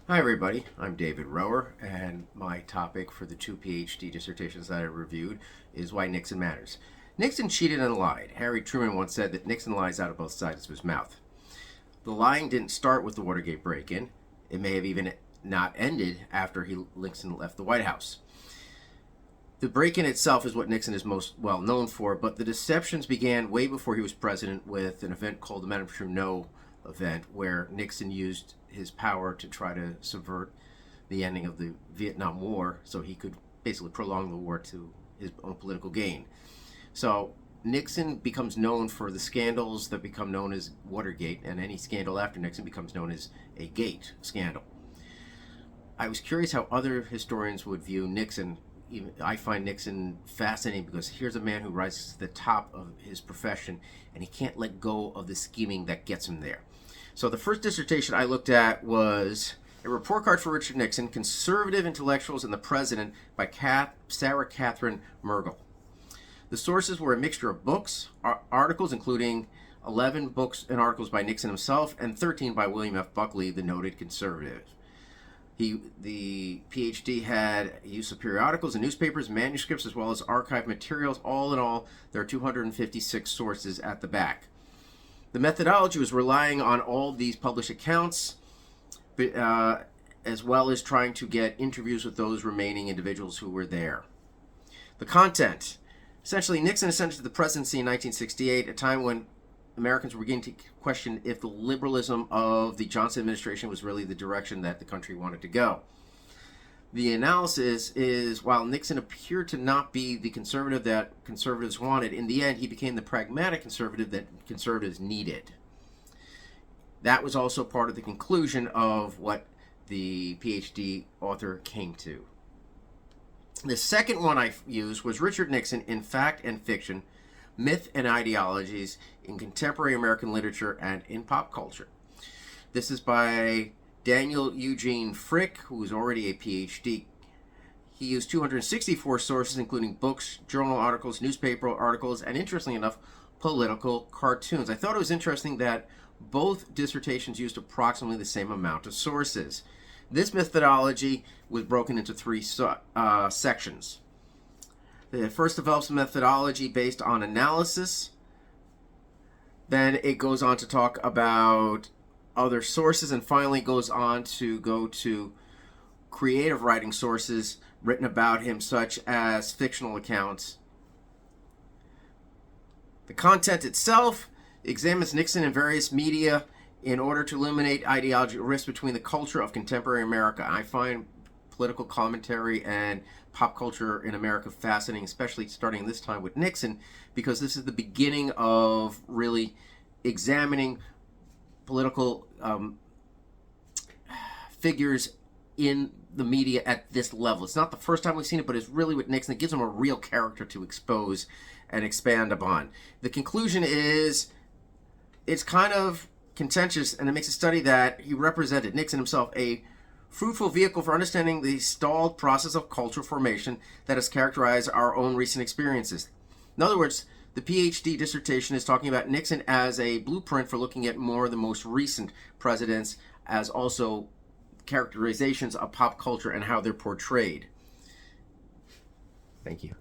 Hi everybody, I'm David Rower, and my topic for the two PhD dissertations that I reviewed is why Nixon matters. Nixon cheated and lied. Harry Truman once said that Nixon lies out of both sides of his mouth. The lying didn't start with the Watergate break-in. It may have even not ended after Nixon left the White House. The break-in itself is what Nixon is most well known for, but the deceptions began way before he was president with an event called the Madame Trudeau event, where Nixon used his power to try to subvert the ending of the Vietnam War so he could basically prolong the war to his own political gain. So Nixon becomes known for the scandals that become known as Watergate, and any scandal after Nixon becomes known as a Gate scandal. I was curious how other historians would view Nixon. I find Nixon fascinating because here's a man who rises to the top of his profession and he can't let go of the scheming that gets him there. So the first dissertation I looked at was a report card for Richard Nixon, Conservative Intellectuals and the President by Sarah Catherine Mergel. The sources were a mixture of books, articles, including 11 books and articles by Nixon himself and 13 by William F. Buckley, the noted conservative. The PhD had use of periodicals and newspapers, manuscripts, as well as archived materials. All in all, there are 256 sources at the back. The methodology was relying on all these published accounts, as well as trying to get interviews with those remaining individuals who were there. The content. Essentially, Nixon ascended to the presidency in 1968, a time when Americans were beginning to question if the liberalism of the Johnson administration was really the direction that the country wanted to go. The analysis is, while Nixon appeared to not be the conservative that conservatives wanted, in the end he became the pragmatic conservative that conservatives needed. That was also part of the conclusion of what the PhD author came to. The second one I used was Richard Nixon in Fact and Fiction, Myth and Ideologies in Contemporary American Literature and in Pop Culture. This is by Daniel Eugene Frick, who is already a PhD. He used 264 sources, including books, journal articles, newspaper articles, and interestingly enough, political cartoons. I thought it was interesting that both dissertations used approximately the same amount of sources. This methodology was broken into three sections. It first develops a methodology based on analysis. Then it goes on to talk about other sources, and finally goes on to go to creative writing sources written about him, such as fictional accounts. The content itself examines Nixon and various media in order to eliminate ideological rifts between the culture of contemporary America. I find political commentary and pop culture in America fascinating, especially starting this time with Nixon, because this is the beginning of really examining political figures in the media at this level. It's not the first time we've seen it, but it's really with Nixon. It gives him a real character to expose and expand upon. The conclusion is it's kind of contentious, and it makes a study that he represented, Nixon himself, a fruitful vehicle for understanding the stalled process of cultural formation that has characterized our own recent experiences. In other words, the PhD dissertation is talking about Nixon as a blueprint for looking at more of the most recent presidents, as also characterizations of pop culture and how they're portrayed. Thank you.